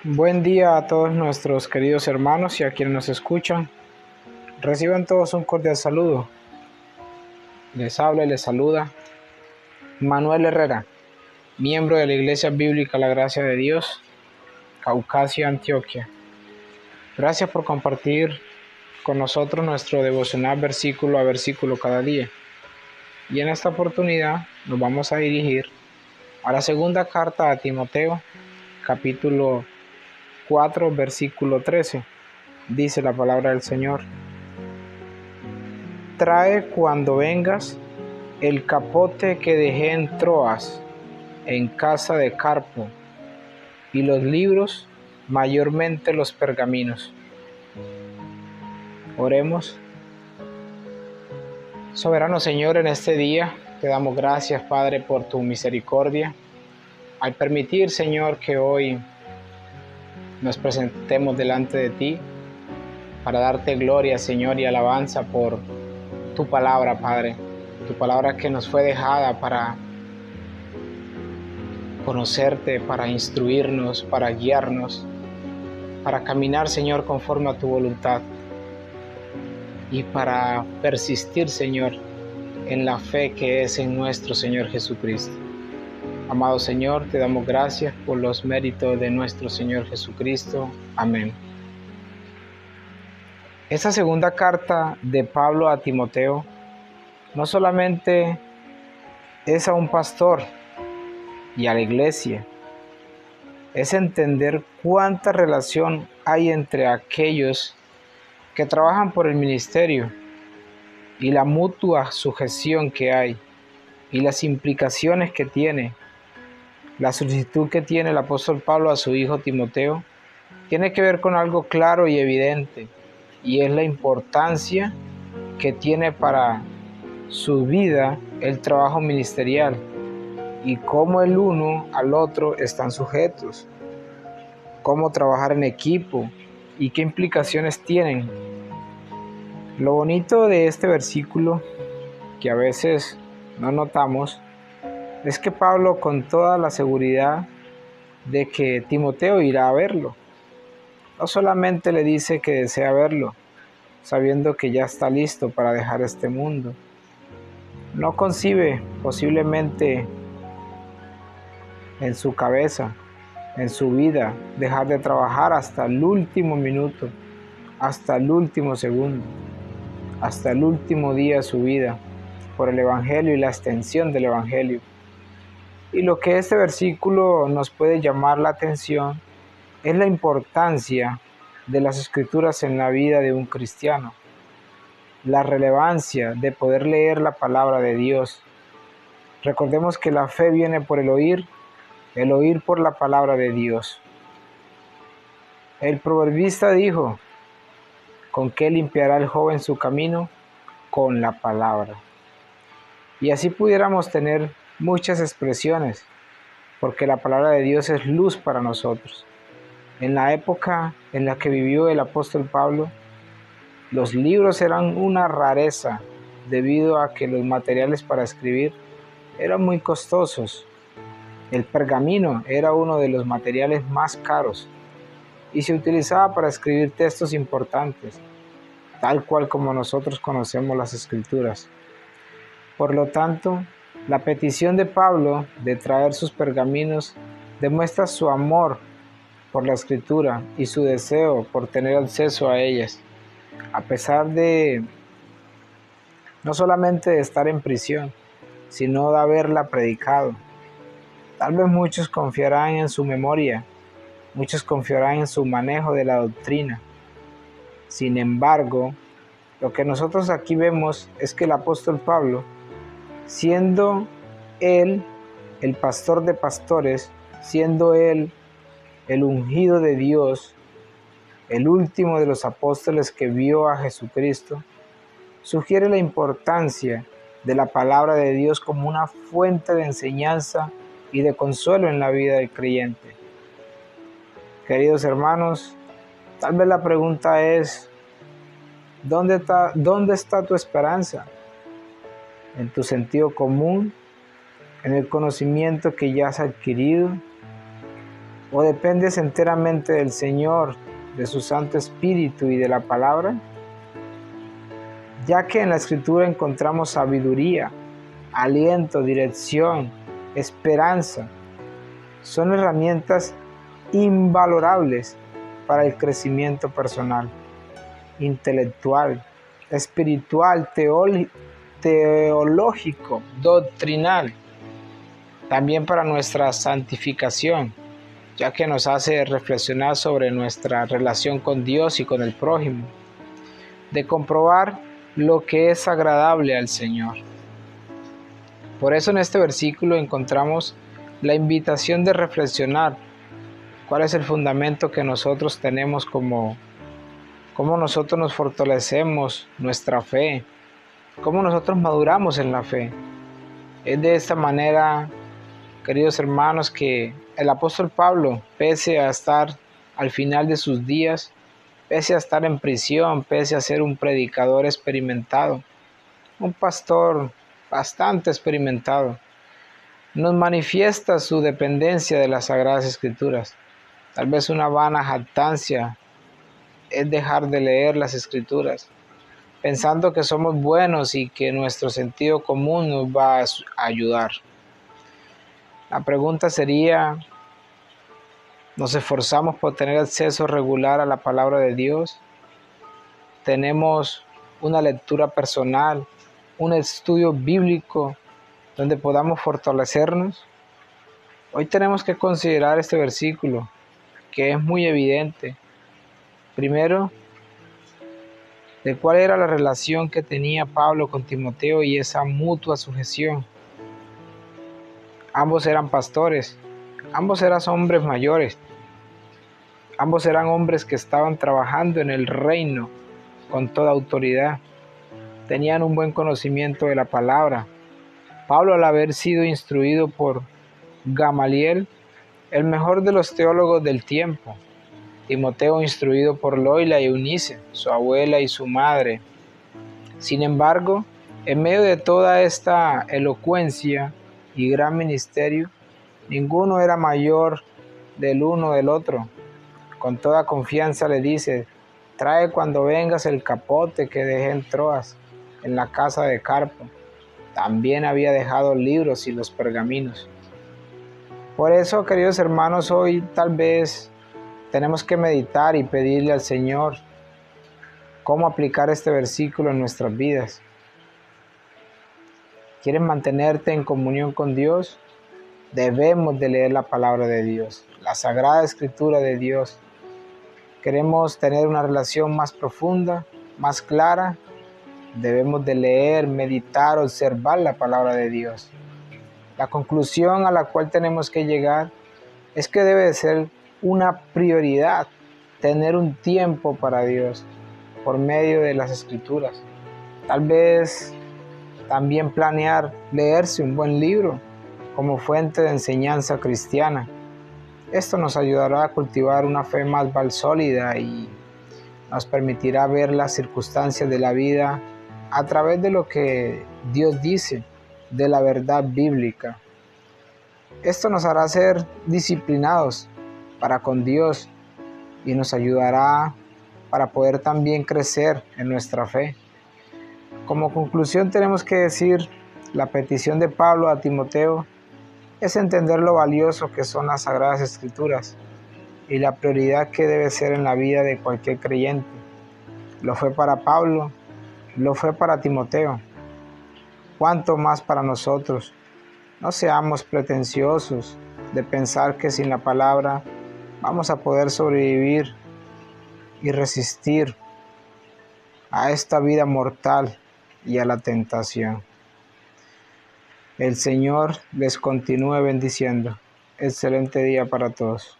Buen día a todos nuestros queridos hermanos y a quienes nos escuchan. Reciban todos un cordial saludo. Les habla y les saluda Manuel Herrera, miembro de la Iglesia Bíblica La Gracia de Dios, Caucasia, Antioquia. Gracias por compartir con nosotros nuestro devocional versículo a versículo cada día. Y en esta oportunidad nos vamos a dirigir a la segunda carta a Timoteo, capítulo 4, versículo 13. Dice la palabra del Señor: Trae cuando vengas el capote que dejé en Troas, en casa de Carpo, y los libros, mayormente los pergaminos. Oremos. Soberano Señor, en este día te damos gracias, Padre, por tu misericordia, al permitir, Señor, que hoy nos presentemos delante de ti para darte gloria, Señor, y alabanza por tu palabra, Padre, tu palabra que nos fue dejada para conocerte, para instruirnos, para guiarnos, para caminar, Señor, conforme a tu voluntad y para persistir, Señor, en la fe que es en nuestro Señor Jesucristo. Amado Señor, te damos gracias por los méritos de nuestro Señor Jesucristo. Amén. Esta segunda carta de Pablo a Timoteo no solamente es a un pastor y a la iglesia, es entender cuánta relación hay entre aquellos que trabajan por el ministerio y la mutua sujeción que hay y las implicaciones que tiene. La solicitud que tiene el apóstol Pablo a su hijo Timoteo tiene que ver con algo claro y evidente, y es la importancia que tiene para su vida el trabajo ministerial y cómo el uno al otro están sujetos, cómo trabajar en equipo y qué implicaciones tienen. Lo bonito de este versículo, que a veces no notamos, es que Pablo, con toda la seguridad de que Timoteo irá a verlo, no solamente le dice que desea verlo, sabiendo que ya está listo para dejar este mundo. No concibe posiblemente en su cabeza, en su vida, dejar de trabajar hasta el último minuto, hasta el último segundo, hasta el último día de su vida, por el Evangelio y la extensión del Evangelio. Y lo que este versículo nos puede llamar la atención es la importancia de las Escrituras en la vida de un cristiano, la relevancia de poder leer la palabra de Dios. Recordemos que la fe viene por el oír por la palabra de Dios. El proverbista dijo: ¿con qué limpiará el joven su camino? Con la palabra. Y así pudiéramos tener muchas expresiones, porque la palabra de Dios es luz para nosotros. En la época en la que vivió el apóstol Pablo, los libros eran una rareza debido a que los materiales para escribir eran muy costosos. El pergamino era uno de los materiales más caros y se utilizaba para escribir textos importantes, tal cual como nosotros conocemos las Escrituras. Por lo tanto, la petición de Pablo de traer sus pergaminos demuestra su amor por la Escritura y su deseo por tener acceso a ellas, a pesar de no solamente de estar en prisión, sino de haberla predicado. Tal vez muchos confiarán en su memoria, muchos confiarán en su manejo de la doctrina. Sin embargo, lo que nosotros aquí vemos es que el apóstol Pablo, siendo él el pastor de pastores, siendo él el ungido de Dios, el último de los apóstoles que vio a Jesucristo, sugiere la importancia de la palabra de Dios como una fuente de enseñanza y de consuelo en la vida del creyente. Queridos hermanos, tal vez la pregunta es: ¿dónde está tu esperanza? ¿En tu sentido común? ¿En el conocimiento que ya has adquirido? ¿O dependes enteramente del Señor, de su Santo Espíritu y de la palabra? Ya que en la Escritura encontramos sabiduría, aliento, dirección, esperanza, son herramientas invalorables para el crecimiento personal, intelectual, espiritual, teológico, doctrinal, también para nuestra santificación, ya que nos hace reflexionar sobre nuestra relación con Dios y con el prójimo, de comprobar lo que es agradable al Señor. Por eso en este versículo encontramos la invitación de reflexionar cuál es el fundamento que nosotros tenemos, cómo nosotros nos fortalecemos nuestra fe, cómo nosotros maduramos en la fe. Es de esta manera, queridos hermanos, que el apóstol Pablo, pese a estar al final de sus días, pese a estar en prisión, pese a ser un predicador experimentado, un pastor bastante experimentado, nos manifiesta su dependencia de las Sagradas Escrituras. Tal vez una vana jactancia es dejar de leer las Escrituras, pensando que somos buenos y que nuestro sentido común nos va a ayudar. La pregunta sería, ¿nos esforzamos por tener acceso regular a la palabra de Dios? ¿Tenemos una lectura personal, un estudio bíblico donde podamos fortalecernos? Hoy tenemos que considerar este versículo, que es muy evidente. Primero, de cuál era la relación que tenía Pablo con Timoteo y esa mutua sujeción. Ambos eran pastores, ambos eran hombres mayores, ambos eran hombres que estaban trabajando en el reino con toda autoridad. Tenían un buen conocimiento de la palabra. Pablo, al haber sido instruido por Gamaliel, el mejor de los teólogos del tiempo. Timoteo, instruido por Loila y Eunice, su abuela y su madre. Sin embargo, en medio de toda esta elocuencia y gran ministerio, ninguno era mayor del uno del otro. Con toda confianza le dice: trae cuando vengas el capote que dejé en Troas, en la casa de Carpo. También había dejado libros y los pergaminos. Por eso, queridos hermanos, hoy tal vez tenemos que meditar y pedirle al Señor cómo aplicar este versículo en nuestras vidas. ¿Quieres mantenerte en comunión con Dios? Debemos de leer la palabra de Dios, la Sagrada Escritura de Dios. ¿Queremos tener una relación más profunda, más clara? Debemos de leer, meditar, observar la palabra de Dios. La conclusión a la cual tenemos que llegar es que debe de ser una prioridad tener un tiempo para Dios por medio de las Escrituras. Tal vez también planear leerse un buen libro como fuente de enseñanza cristiana. Esto nos ayudará a cultivar una fe más sólida y nos permitirá ver las circunstancias de la vida a través de lo que Dios dice, de la verdad bíblica. Esto nos hará ser disciplinados para con Dios y nos ayudará para poder también crecer en nuestra fe. Como conclusión tenemos que decir, la petición de Pablo a Timoteo es entender lo valioso que son las Sagradas Escrituras y la prioridad que debe ser en la vida de cualquier creyente. Lo fue para Pablo, lo fue para Timoteo. ¿Cuánto más para nosotros? No seamos pretenciosos de pensar que sin la palabra vamos a poder sobrevivir y resistir a esta vida mortal y a la tentación. El Señor les continúe bendiciendo. Excelente día para todos.